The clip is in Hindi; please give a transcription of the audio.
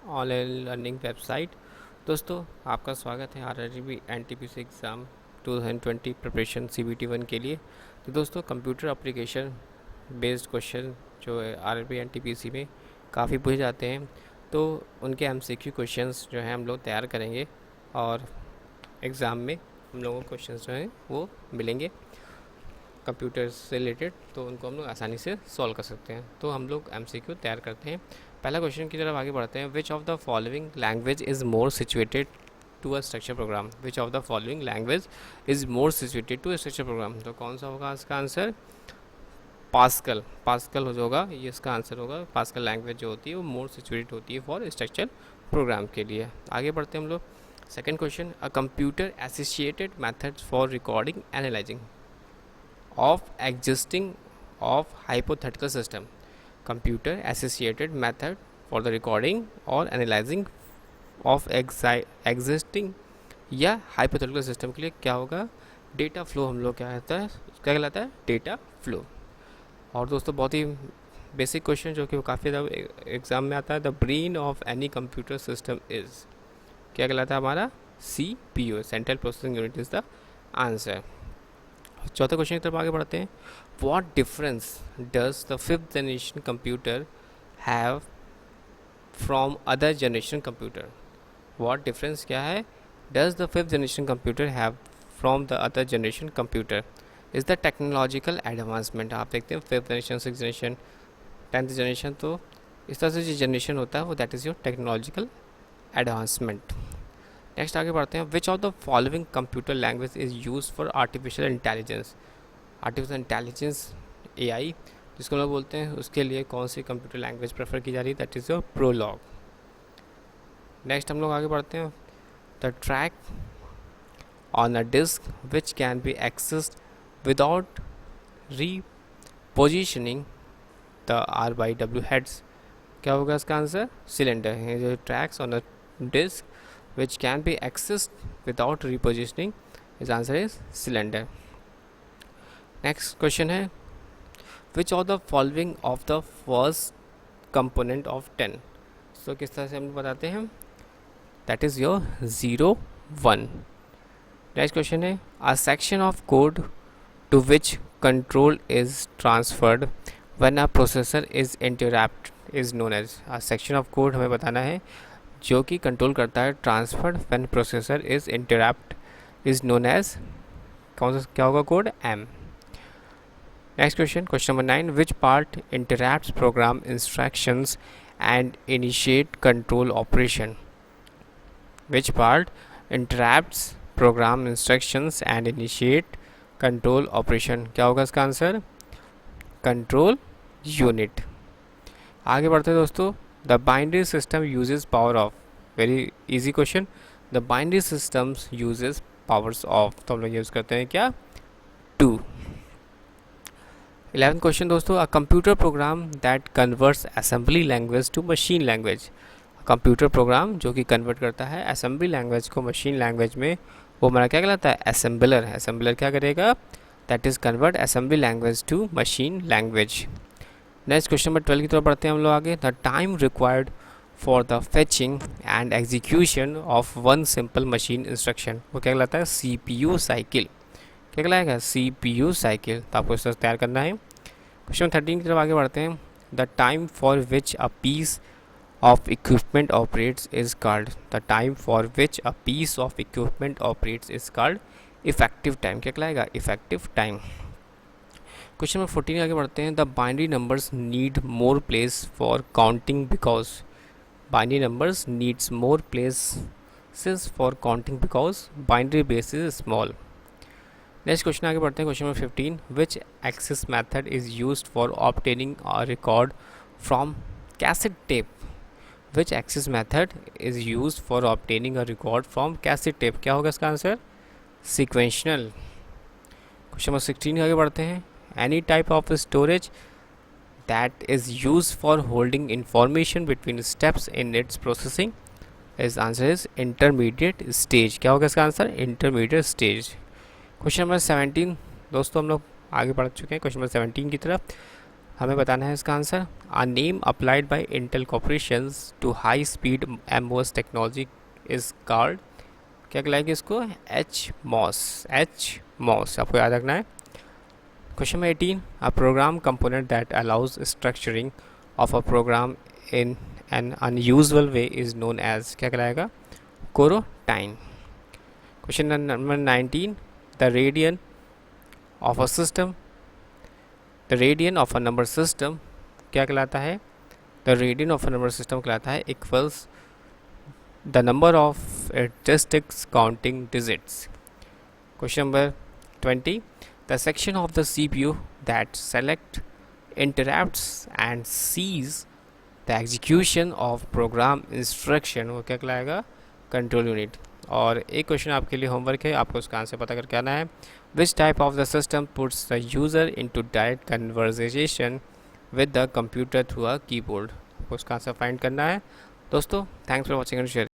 Online learning website. दोस्तों, आपका स्वागत है RRB NTPC exam 2020 preparation CBT 1 के लिए। तो दोस्तों, कंप्यूटर एप्लीकेशन बेस्ड क्वेश्चन जो है आरआरबी एनटीपीसी में काफ़ी पूछे जाते हैं, तो उनके एमसीक्यू क्वेश्चंस जो हैं हम लोग तैयार करेंगे और एग्ज़ाम में हम लोगों को क्वेश्चंस जो हैं वो मिलेंगे कंप्यूटर से रिलेटेड, तो उनको हम लोग आसानी से सॉल्व कर सकते हैं। तो हम लोग एमसीक्यू तैयार करते हैं। पहला क्वेश्चन की तरफ आगे बढ़ते हैं। Which of the following language is more situated to a structure program. Which of the following language is more situated to a structure program. तो कौन सा होगा इसका आंसर? पास्कल। पास्कल हो जाएगा, ये इसका आंसर होगा। पास्कल लैंग्वेज जो होती है वो मोर सिचुएटेड होती है फॉर स्ट्रक्चर प्रोग्राम के लिए। आगे बढ़ते हैं हम लोग। Second question, a computer associated methods for recording analysing of existing of hypothetical system. Computer associated method for the recording or analyzing of existing या hypothetical system के लिए क्या होगा? डेटा फ्लो हम लोग क्या कहलाता है डेटा फ्लो। और दोस्तों, बहुत ही बेसिक क्वेश्चन जो कि वो काफ़ी ज़्यादा एग्जाम में आता है। The brain of any computer system is क्या कहलाता है हमारा? CPU, central processing unit is the answer. चौथे क्वेश्चन की तरफ आगे बढ़ते हैं। What difference does the fifth generation computer have from other generation computer. What difference क्या है? Does the fifth generation computer have from the other generation computer is the technological advancement. आप देखते हैं fifth generation, six generation, 10th generation, तो इस तरह से जो जनरेशन होता है वो that is your technological advancement. Next आगे बढ़ते हैं। Which of the following computer language is use for artificial intelligence. Artificial intelligence AI जिसको हम लोग बोलते हैं, उसके लिए कौन सी कंप्यूटर लैंग्वेज प्रेफर की जा रही है? That is your Prolog. Next हम लोग आगे बढ़ते हैं। The track on a disk which can be accessed without repositioning the RYW heads. क्या होगा इसका आंसर? सिलेंडर है। जो tracks on a disk which can be accessed without repositioning, his answer is cylinder. Next question है, which of the following of the first component of 10। so किस तरह से हम बताते हैं? that is your 0 1। next question है, a section of code to which control is transferred when a processor is interrupt is known as। a section of code हमें बताना है जो कि कंट्रोल करता है transfer when processor is interrupt is known as, कौन सा क्या होगा कोड? M। Next question, question number 9, which part interrupts program instructions and initiate control operation. Which part interrupts program instructions and initiate control operation. क्या होगा इसका आंसर? Control unit. आगे बढ़ते हैं दोस्तों। The binary system uses power off। Very easy question। The binary systems uses powers off। तो हम लोग यूज़ करते हैं क्या? 2। 11th क्वेश्चन दोस्तों, a computer program that converts assembly language to machine language। Computer program जो कि कन्वर्ट करता है असेंबली लैंग्वेज को मशीन लैंग्वेज में, वो हमारा क्या कहलाता है? असेंबलर। असेंबलर क्या करेगा? That is convert assembly language to machine language. Next question number 12 की तरफ बढ़ते हैं हम लोग आगे। The time required for the fetching and execution of one simple machine instruction, वो क्या कहलाता है? CPU cycle. क्या कहलाएगा? CPU cycle. तो आपको इस तरह तैयार करना है। क्वेश्चन 13 की तरफ आगे बढ़ते हैं। The time for which a piece of equipment operates is called. The time for which a piece of equipment operates is called effective time. क्या कहलाएगा? Effective time. क्वेश्चन नंबर 14 आगे बढ़ते हैं। The binary numbers need more place for counting because. Binary numbers needs more places for counting because binary base is small. Next question आगे बढ़ते हैं। Question number 15, which access method is used for obtaining a record from cassette tape. Which access method is used for obtaining a record from cassette tape. क्या होगा इसका आंसर? सिक्वेंशनल। क्वेश्चन नंबर 16 आगे बढ़ते हैं। Any type of storage that is used for holding information between steps in its processing, his answer is intermediate stage। क्या होगा इसका answer? intermediate stage। Question number 17 दोस्तों हम लोग आगे बढ़ चुके हैं क्वेश्चन नंबर 17 की तरफ। हमें बताना है इसका answer. A name applied by Intel corporations to high speed MOS technology is called, क्या कहलाएगी इसको? एच मॉस आपको याद रखना है। Question number 18, a program component that allows structuring of a program in an unusual way is known as, क्या कहलाएगा? Coroutine. Question number 19, the radian of a system, the radian of a number system क्या कहलाता है? The radian of a number system कहलाता है equals the number of statistics counting digits. Question number 20, the section of the CPU that select interrupts and sees the execution of program instruction, वो क्या कहलाएगा? Control unit. और एक क्वेश्चन आपके लिए होमवर्क है, आपको उसका आंसर पता करके आना है। Which type of the system puts the user into direct conversation with the computer through a keyboard, आपको उसका आंसर फाइंड करना है। दोस्तों thanks for watching and share.